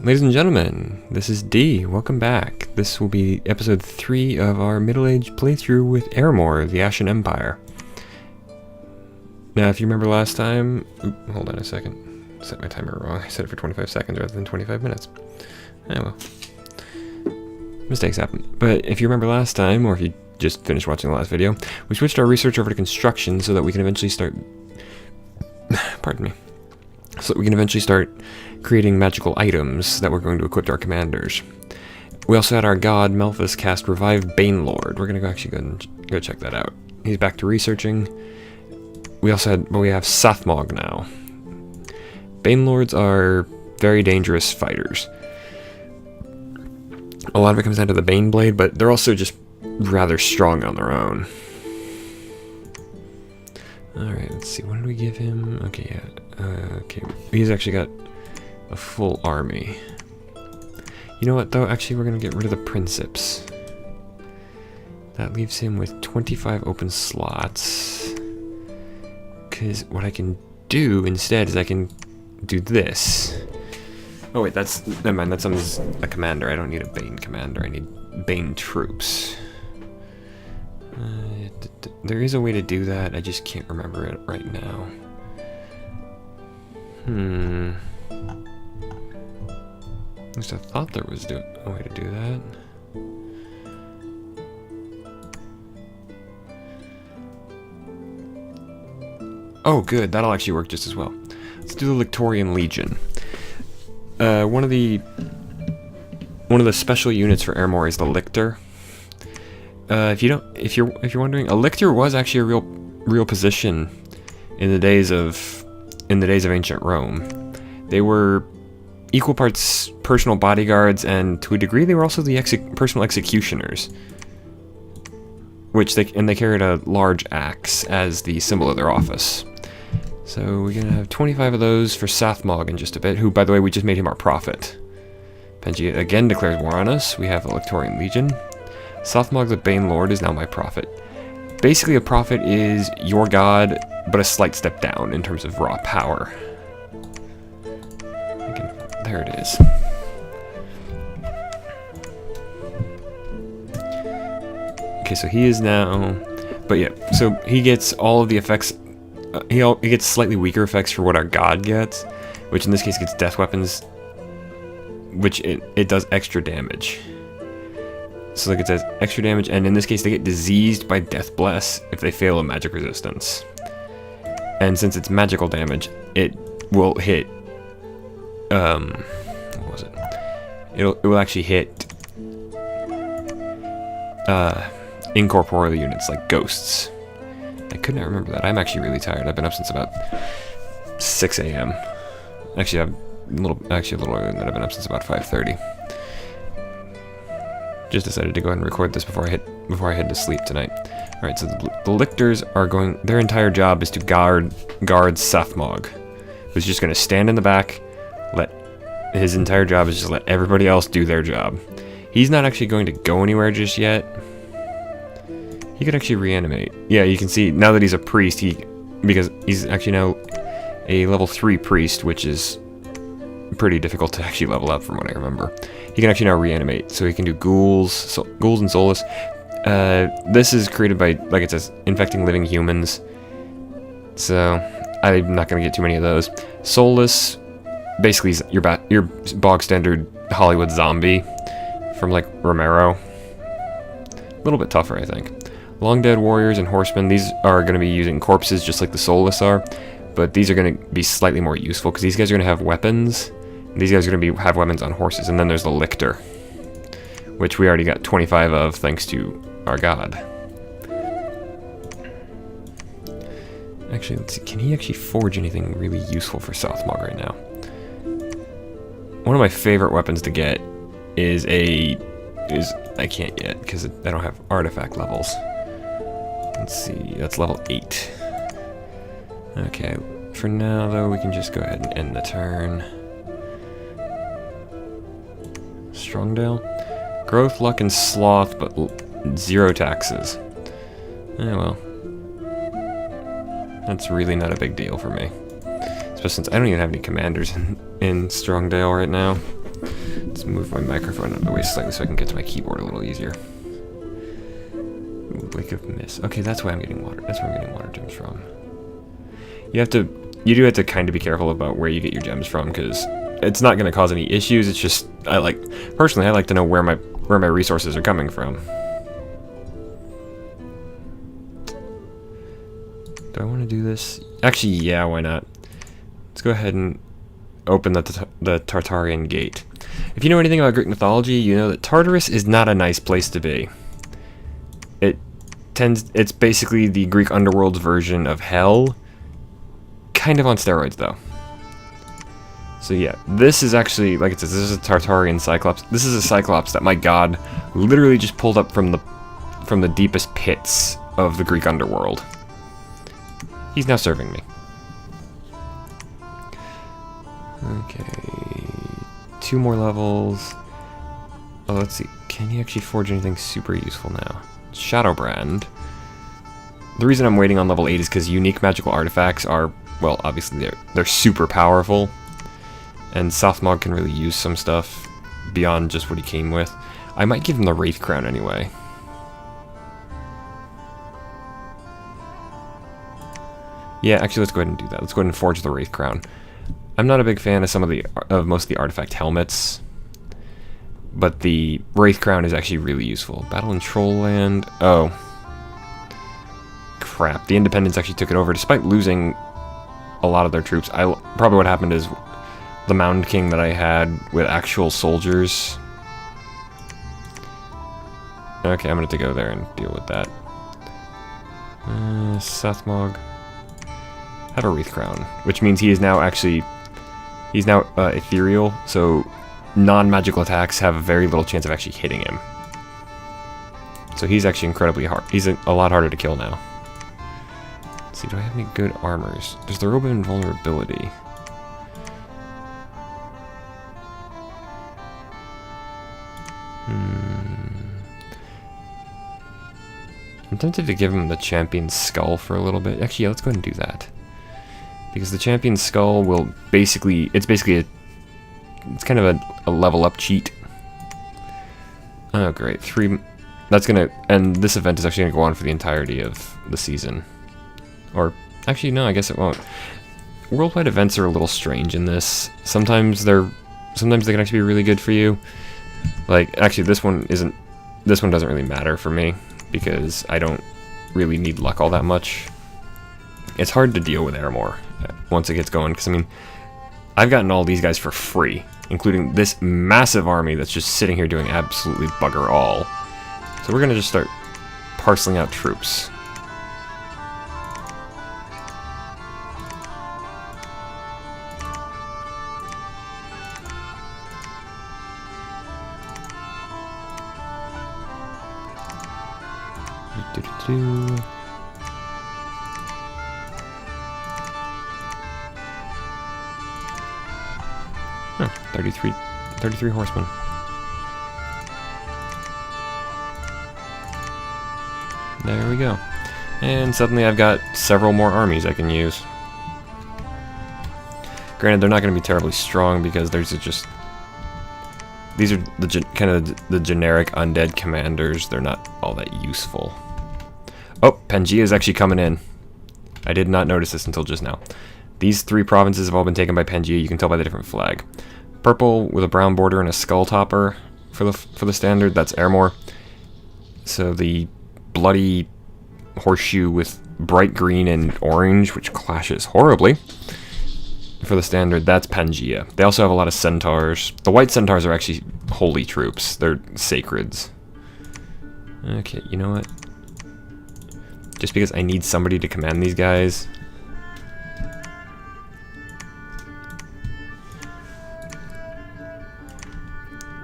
Ladies and gentlemen, this is D. Welcome back. This will be episode 3 of our middle-aged playthrough with Ermor, the Ashen Empire. Now, if you remember last time... hold on a second. Set my timer wrong. I set it for 25 seconds rather than 25 minutes. Oh well. Mistakes happen. But if you remember last time, or if you just finished watching the last video, we switched our research over to construction so that we can eventually start... pardon me. So that we can eventually start creating magical items that we're going to equip to our commanders. We also had our god Melphus cast Revive Banelord. We're going to actually go check that out. He's back to researching. We also had, well, we have Sathmog now. Banelords are very dangerous fighters. A lot of it comes down to the Bane Blade, but they're also just rather strong on their own. Alright, let's see, what did we give him? Okay, yeah, okay, he's actually got a full army. You know what, though? Actually, we're going to get rid of the Princeps. That leaves him with 25 open slots. Because what I can do instead is I can do this. Oh wait, never mind, that's a commander. I don't need a Bane commander, I need Bane troops. There is a way to do that, I just can't remember it right now. At least I thought there was a way to do that. Oh good, that'll actually work just as well. Let's do the Lictorian Legion. One of the special units for Ermor is the Lictor. If you're wondering, a Lictor was actually a real position in the days of ancient Rome. They were equal parts personal bodyguards, and to a degree they were also the personal executioners. They carried a large axe as the symbol of their office. So we're gonna have 25 of those for Sathmog in just a bit, who, by the way, we just made him our prophet. Penji again declares war on us. We have a Lictorian Legion. Sathmog the Banelord is now my prophet. Basically, a prophet is your god, but a slight step down in terms of raw power. There it is. Okay, so he is now... But yeah, so he gets all of the effects... he gets slightly weaker effects for what our god gets, which in this case gets death weapons, which it does extra damage. So like it says extra damage, and in this case they get diseased by Death Bless if they fail a magic resistance. And since it's magical damage, it will hit... what was it? It will actually hit... incorporeal units like ghosts. I could not remember that. I'm actually really tired. I've been up since about 6 a.m. Actually, a little earlier than that. I've been up since about 5:30. Just decided to go ahead and record this before I head to sleep tonight. All right, so the Lictors are going. Their entire job is to guard Sathmog, who's just going to stand in the back. His entire job is just let everybody else do their job. He's not actually going to go anywhere just yet. He could actually reanimate. Yeah, you can see now that he's a priest, because he's actually now a level 3 priest, which is pretty difficult to actually level up from what I remember. He can actually now reanimate, so he can do ghouls and soulless. This is created by, like it says, infecting living humans. So I'm not going to get too many of those. Soulless, basically, is your bog standard Hollywood zombie from like Romero. A little bit tougher, I think. Long Dead Warriors and Horsemen, these are going to be using corpses just like the Soulless are, but these are going to be slightly more useful because these guys are going to have weapons. And these guys are going to have weapons on horses, and then there's the Lictor, which we already got 25 of thanks to our god. Actually, let's see, can he actually forge anything really useful for Sathmog right now? One of my favorite weapons to get is I can't yet because I don't have artifact levels. Let's see, that's level 8. Okay, for now though, we can just go ahead and end the turn. Strongdale. Growth, luck, and sloth, but 0 taxes. Oh well. That's really not a big deal for me. Especially since I don't even have any commanders in Strongdale right now. Let's move my microphone out of the way slightly so I can get to my keyboard a little easier. Ooh, Lake of Mist. Okay, that's why I'm getting water. That's where I'm getting water gems from. You do have to kind of be careful about where you get your gems from, because it's not going to cause any issues. It's just personally I like to know where my resources are coming from. Do I want to do this? Actually, yeah, why not? Let's go ahead and open the Tartarian Gate. If you know anything about Greek mythology, you know that Tartarus is not a nice place to be. It's basically the Greek underworld's version of hell, kind of on steroids though. So yeah, this is actually, like it says, this is a Tartarian Cyclops. This is a Cyclops that my god literally just pulled up from the deepest pits of the Greek underworld. He's now serving me. Okay, 2 more levels. Oh, let's see. Can he actually forge anything super useful now? Shadowbrand. The reason I'm waiting on level 8 is because unique magical artifacts are, well, obviously they're super powerful. And Sothmog can really use some stuff beyond just what he came with. I might give him the Wraith Crown anyway. Yeah, actually, let's go ahead and do that. Let's go ahead and forge the Wraith Crown. I'm not a big fan of most of the artifact helmets, but the Wraith Crown is actually really useful. Battle in Trollland. Oh. Crap. The Independents actually took it over, despite losing a lot of their troops. Probably what happened is the Mound King that I had with actual soldiers. Okay, I'm going to go there and deal with that. Sothmog. Have a Wraith Crown, which means he is now actually... He's now ethereal, so non-magical attacks have very little chance of actually hitting him. So he's actually incredibly hard. He's a lot harder to kill now. Let's see, do I have any good armors? There's the Robe of Invulnerability. I'm tempted to give him the Champion's Skull for a little bit. Actually, yeah, let's go ahead and do that. Because the Champion's Skull will basically... It's kind of a level up cheat. Oh, great. 3... That's gonna... And this event is actually gonna go on for the entirety of the season. Or... Actually, no, I guess it won't. Worldwide events are a little strange in this. Sometimes they can actually be really good for you. Like, actually, this one isn't... This one doesn't really matter for me, because I don't really need luck all that much. It's hard to deal with Ermor once it gets going, because, I mean, I've gotten all these guys for free, including this massive army that's just sitting here doing absolutely bugger all. So we're going to just start parceling out troops. Huh, 33 horsemen. There we go. And suddenly I've got several more armies I can use. Granted, they're not going to be terribly strong because these are the generic undead commanders. They're not all that useful. Oh, Pangaea is actually coming in. I did not notice this until just now. These 3 provinces have all been taken by Pangaea. You can tell by the different flag. Purple with a brown border and a skull topper for the standard. That's Ermor. So the bloody horseshoe with bright green and orange, which clashes horribly. For the standard, that's Pangaea. They also have a lot of centaurs. The white centaurs are actually holy troops. They're sacreds. Okay, you know what? Just because I need somebody to command these guys.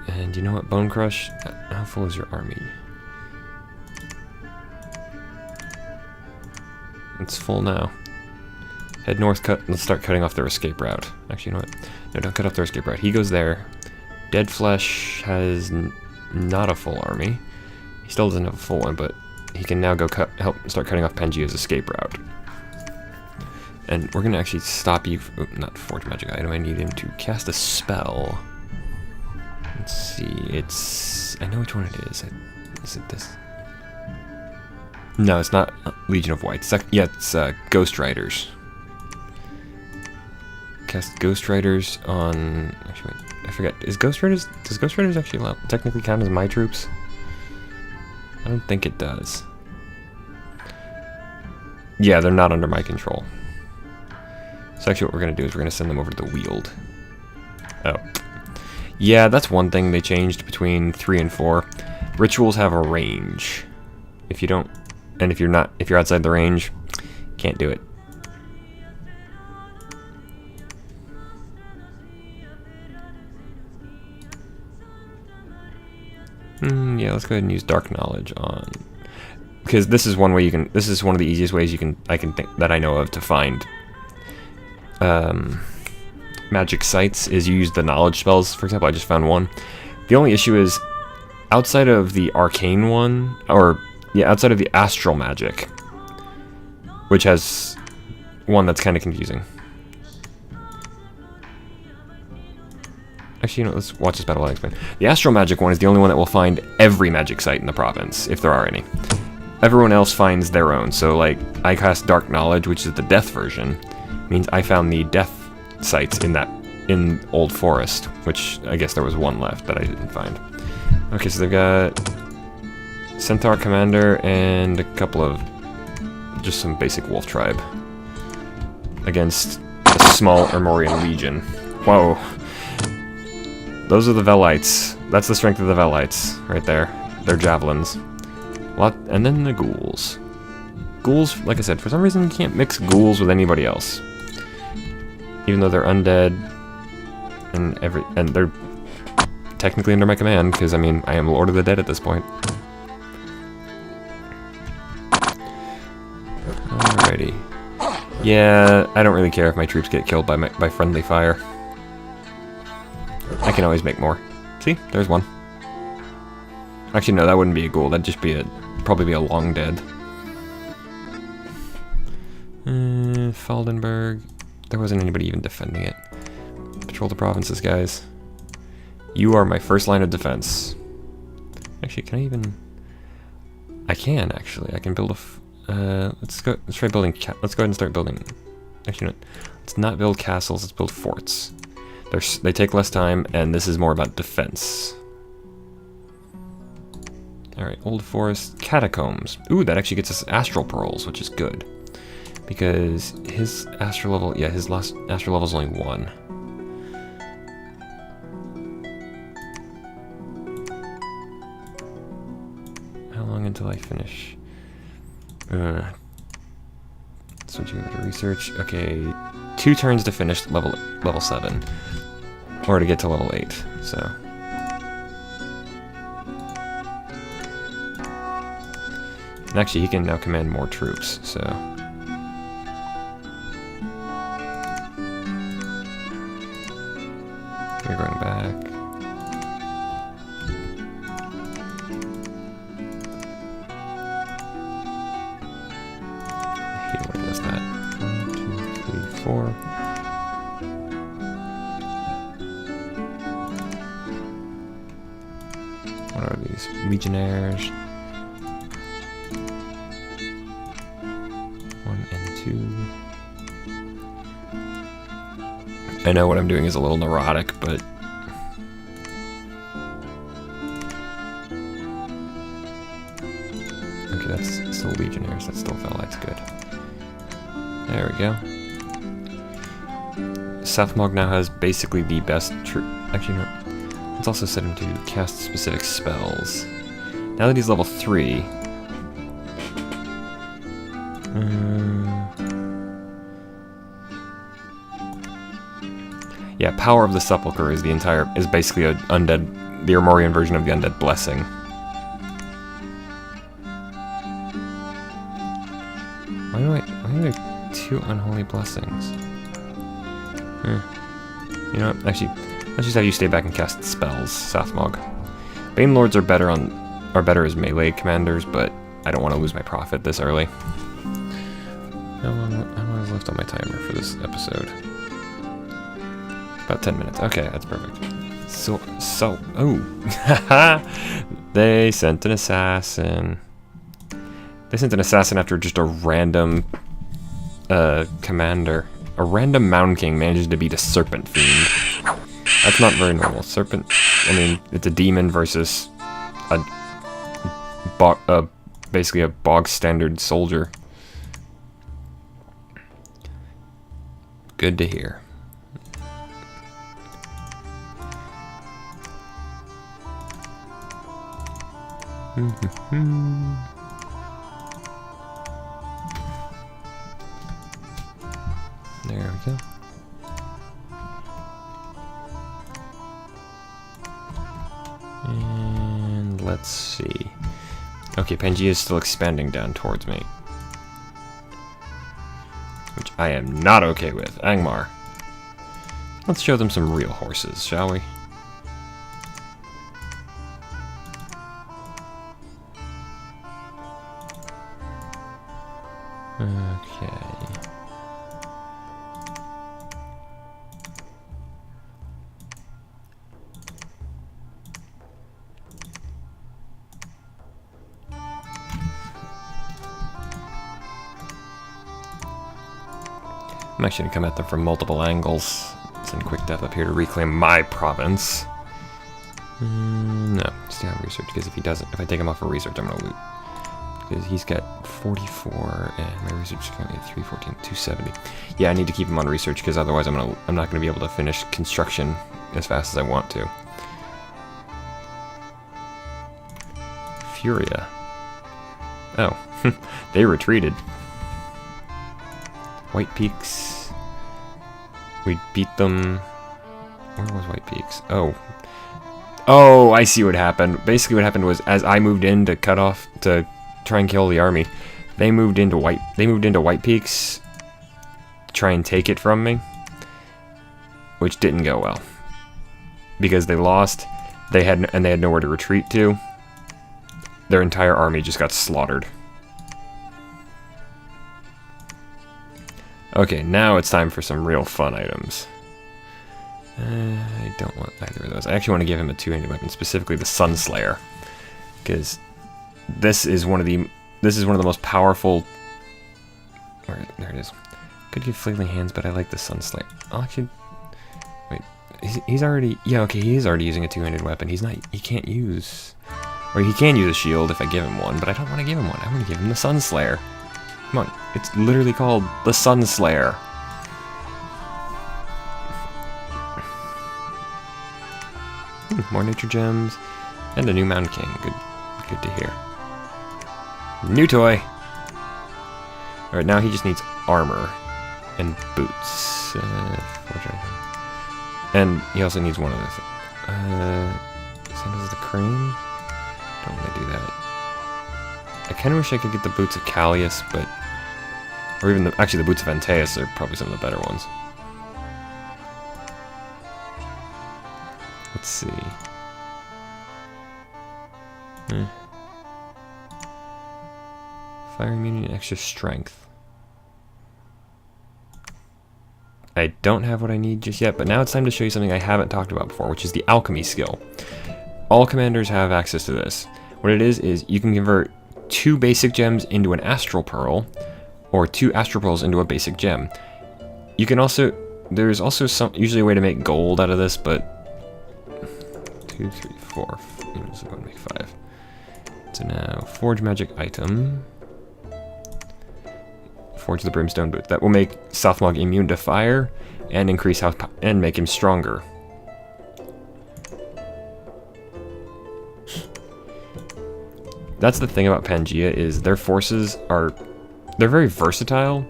And you know what, Bone Crush? How full is your army? It's full now. Head north, let's start cutting off their escape route. Actually, you know what? No, don't cut off their escape route. He goes there. Dead Flesh has not a full army. He still doesn't have a full one, but he can now go start cutting off Pangaea's escape route. And we're gonna actually stop you. Not forge magic item. I need him to cast a spell. Let's see, it's... I know which one it is. Is it this? No, it's not Legion of White. It's Ghost Riders. Cast Ghost Riders on... Actually, wait, I forget. Does Ghost Riders actually technically count as my troops? I don't think it does. Yeah, they're not under my control. So actually what we're going to do is we're going to send them over to the Weald. Oh. Yeah, that's one thing they changed between 3 and 4. Rituals have a range. If you don't... And if you're outside the range, can't do it. Yeah, let's go ahead and use Dark Knowledge on... Because this is one way you can... This is one of the easiest ways I can think that I know of to find magic sites, is you use the knowledge spells. For example, I just found one. The only issue is, outside of the arcane one, or... Yeah, outside of the astral magic, which has one that's kind of confusing. Actually, you know, let's watch this battle while I explain. The astral magic one is the only one that will find every magic site in the province, if there are any. Everyone else finds their own. So, like, I cast Dark Knowledge, which is the death version, means I found the death sites in Old Forest, which I guess there was one left that I didn't find. Okay, so they've got Centaur Commander and a couple of just some basic wolf tribe against a small Ermorian legion. Whoa. Those are the Velites. That's the strength of the Velites right there. They're javelins. And then the ghouls. Ghouls, like I said, for some reason you can't mix ghouls with anybody else. Even though they're undead and they're technically under my command, because I mean I am Lord of the Dead at this point. Alrighty. Yeah, I don't really care if my troops get killed by friendly fire. I can always make more. See? There's one. Actually, no, that wouldn't be a ghoul. That'd just be probably be a long dead. Faldenberg. There wasn't anybody even defending it. Patrol the provinces, guys. You are my first line of defense. Actually, can I even... I can, actually. I can build a... let's try building... Let's go ahead and start building... Actually, no. Let's not build castles. Let's build forts. They take less time, and this is more about defense. Alright, Old Forest, Catacombs. Ooh, that actually gets us Astral Pearls, which is good. Because his Astral level... Yeah, his last Astral level is only 1. How long until I finish? Switching over to research. Okay, 2 turns to finish level 7. Or to get to level 8, so... And actually, he can now command more troops, so... You're going back. I hate when it does that. 1, 2, 3, 4. What are these? Legionnaires. 1 and 2. I know what I'm doing is a little neurotic, but... Okay, that's still Legionnaires. That still felt that's good. There we go. Sethmog now has basically the best Actually, no. Let's also set him to cast specific spells. Now that he's level 3... Yeah, Power of the Sepulchre is basically the Ermorian version of the Undead Blessing. Why do I have 2 Unholy Blessings? You know what? Actually, let's just have you stay back and cast spells, Sethmog. Bane Lords are better as melee commanders, but I don't want to lose my profit this early. How long is left on my timer for this episode? About 10 minutes. Okay, that's perfect. Oh. They sent an assassin. They sent an assassin after just a random commander. A random Mound King manages to beat a Serpent Fiend. That's not very normal. Serpent, I mean, it's a demon versus basically a bog standard soldier. Good to hear. There we go. And let's see. Okay, Pangea is still expanding down towards me, which I am not okay with. Angmar. Let's show them some real horses, shall we? Okay. I'm actually going to come at them from multiple angles. Send quick death up here to reclaim my province. No, stay on research, because if I take him off for research, I'm going to loot. Because he's got 44, and my research is currently at 314, 270. Yeah, I need to keep him on research, because otherwise I'm not going to be able to finish construction as fast as I want to. Furia. Oh, they retreated. White Peaks. We beat them. Where was White Peaks? Oh. Oh, I see what happened. Basically what happened was, as I moved in to cut off, to try and kill the army, they moved into White Peaks to try and take it from me, which didn't go well. Because they lost, they had nowhere to retreat to. Their entire army just got slaughtered. Okay, now it's time for some real fun items. I don't want either of those. I actually want to give him a two-handed weapon, specifically the Sunslayer, because this is one of the most powerful. There it is. Could give flailing hands, but I like the Sunslayer. Oh, actually, wait. He's already. Yeah, okay. He is already using a two-handed weapon. He's not. He can't use. Or he can use a shield if I give him one, but I don't want to give him one. I want to give him the Sunslayer. Come on, it's literally called the Sunslayer. More nature gems, and a new Mound King. Good to hear. New toy. All right, now he just needs armor and boots. And he also needs one other thing. Sandals of the Crane. Don't want to do that. I kind of wish I could get the boots of Callius, but... Or even, actually, the boots of Antaeus are probably some of the better ones. Let's see. Fire immunity and extra strength. I don't have what I need just yet, but now it's time to show you something I haven't talked about before, which is the alchemy skill. All commanders have access to this. What it is you can convert 2 basic gems into an astral pearl, or 2 astral pearls into a basic gem. You can also, there's also usually a way to make gold out of this, but 2, 3, 4. Let's go and make 5. So now, forge magic item. Forge the brimstone boot. That will make Sothmog immune to fire and increase health and make him stronger. That's the thing about Pangea, is their forces they're very versatile,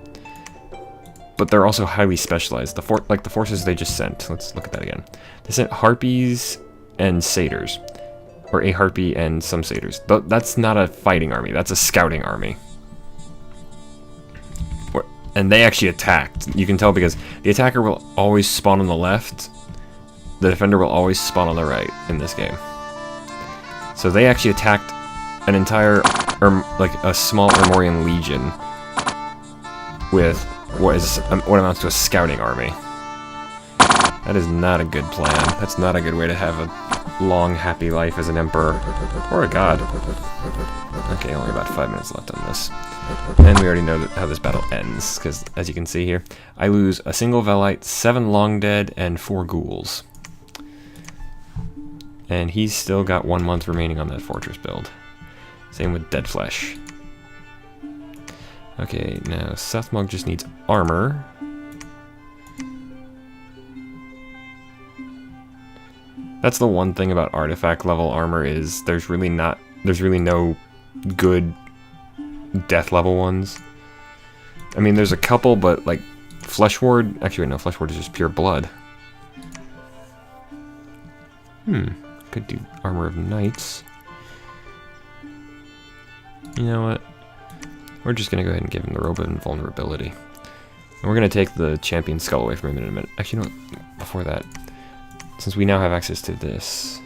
but they're also highly specialized. Like the forces they just sent. Let's look at that again. They sent harpies and satyrs, or a harpy and some satyrs. But that's not a fighting army. That's a scouting army. And they actually attacked. You can tell because the attacker will always spawn on the left. The defender will always spawn on the right in this game. So they actually attacked an entire, like a small Ermorian legion with what amounts to a scouting army. That is not a good plan. That's not a good way to have a long, happy life as an emperor. Or a god. Okay, only about 5 minutes left on this. And we already know how this battle ends, because as you can see here, I lose a single Velite, 7 long dead, and 4 ghouls. And he's still got 1 month remaining on that fortress build. Same with Dead Flesh. Okay, now Sethmog just needs armor. That's the one thing about artifact level armor is there's really no good death level ones. I mean, there's a couple, but like Flesh Ward. Actually, no, Flesh Ward is just pure blood. Could do Armor of Knights. You know what? We're just gonna go ahead and give him the Robe of Invulnerability, and we're gonna take the Champion Skull away from him in a minute. Actually, no, before that, since we now have access to this,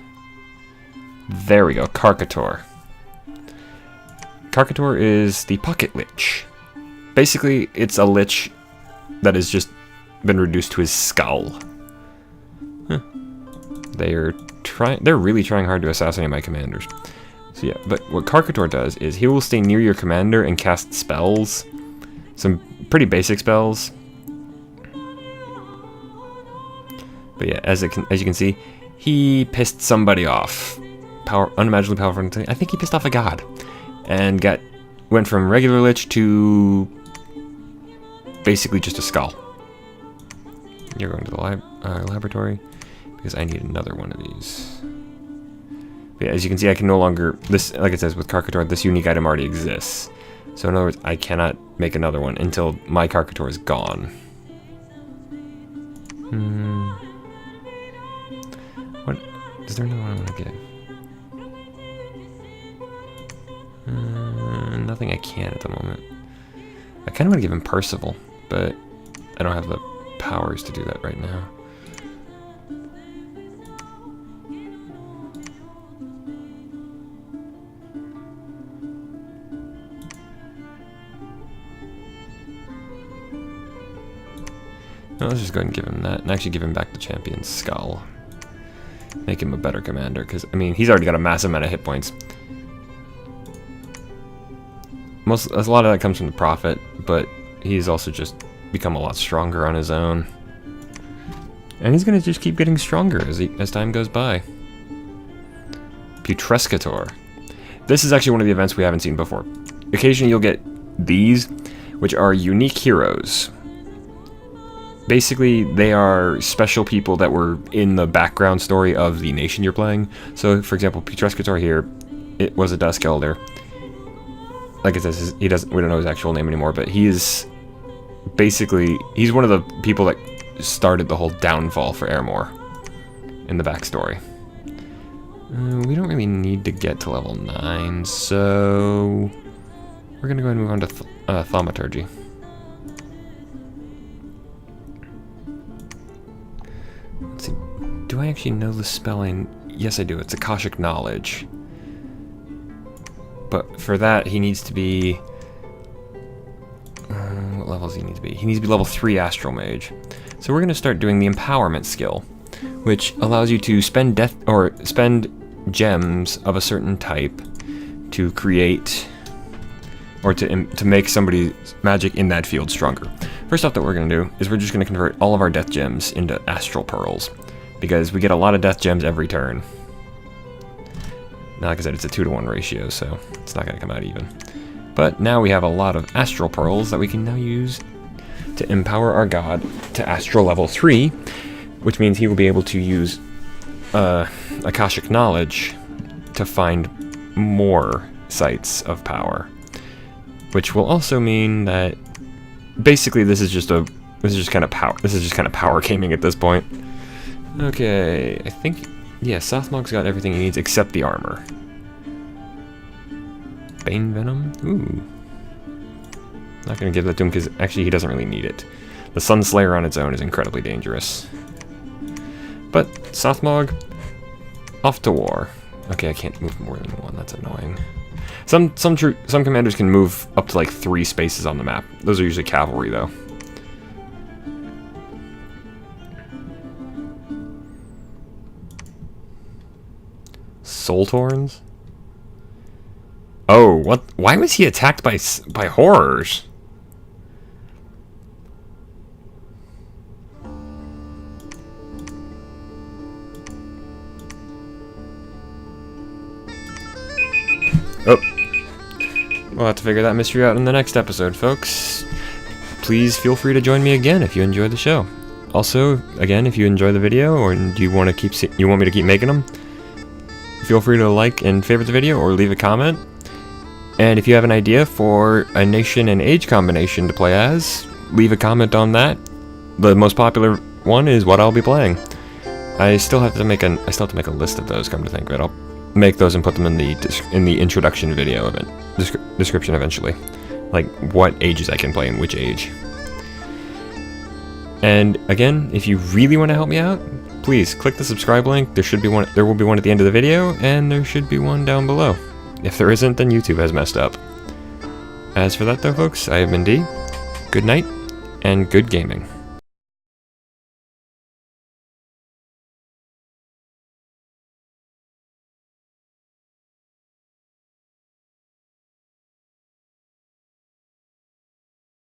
there we go, Karkator. Karkator is the Pocket Lich. Basically, it's a Lich that has just been reduced to his skull. They're really trying hard to assassinate my commanders. So yeah, but what Karkator does is he will stay near your commander and cast spells. Some pretty basic spells. But yeah, as you can see, he pissed somebody off. Unimaginably powerful. I think he pissed off a god. And went from regular Lich to basically just a skull. You're going to the laboratory because I need another one of these. But yeah, as you can see, I can no longer, like it says with Karkator, this unique item already exists. So in other words, I cannot make another one until my Karkator is gone. What? Is there another one I want to give? Nothing I can at the moment. I kind of want to give him Percival, but I don't have the powers to do that right now. No, let's just go ahead and give him that, and actually give him back the Champion's Skull. Make him a better commander, because, I mean, he's already got a massive amount of hit points. A lot of that comes from the Prophet, but he's also just become a lot stronger on his own. And he's going to just keep getting stronger as time goes by. Putrescator. This is actually one of the events we haven't seen before. Occasionally you'll get these, which are unique heroes. Basically, they are special people that were in the background story of the nation you're playing. So, for example, Putrescator here, it was a Dusk Elder. Like it says, we don't know his actual name anymore, but he is basically, he's one of the people that started the whole downfall for Ermor in the backstory. We don't really need to get to level 9, so we're gonna go ahead and move on to Thaumaturgy. Let's see, do I actually know the spelling? Yes, I do. It's Akashic Knowledge. But for that, he needs to be... what level does he need to be? He needs to be level 3 Astral Mage. So we're going to start doing the Empowerment skill, which allows you to spend gems of a certain type to create, or to make somebody's magic in that field stronger. First off, that we're going to do is we're just going to convert all of our death gems into Astral Pearls, because we get a lot of death gems every turn. Now, like I said, it's a 2-to-1 ratio, so it's not going to come out even. But now we have a lot of Astral Pearls that we can now use to empower our god to Astral level 3, which means he will be able to use Akashic Knowledge to find more sites of power. Which will also mean that basically this is just kind of power gaming at this point. Okay, I think, yeah, Sothmog's got everything he needs except the armor. Bane Venom? Ooh. Not gonna give that to him because actually he doesn't really need it. The Sunslayer on its own is incredibly dangerous. But Sothmog, off to war. Okay, I can't move more than one, that's annoying. Some commanders can move up to like 3 spaces on the map. Those are usually cavalry though. Soul Torns? Oh, what? Why was he attacked by horrors? Oh. We'll have to figure that mystery out in the next episode, folks. Please feel free to join me again if you enjoyed the show. Also, again, if you enjoy the video or do you want me to keep making them, feel free to like and favorite the video or leave a comment. And if you have an idea for a nation and age combination to play as, leave a comment on that. The most popular one is what I'll be playing. I still have to make a list of those, come to think of it. I'll make those and put them in the introduction video of it, description eventually, like what ages I can play and which age. And again, if you really want to help me out, please click the subscribe link. There will be one at the end of the video, and there should be one down below. If there isn't, then YouTube has messed up. As for that though, folks, I have been D. Good night and good gaming.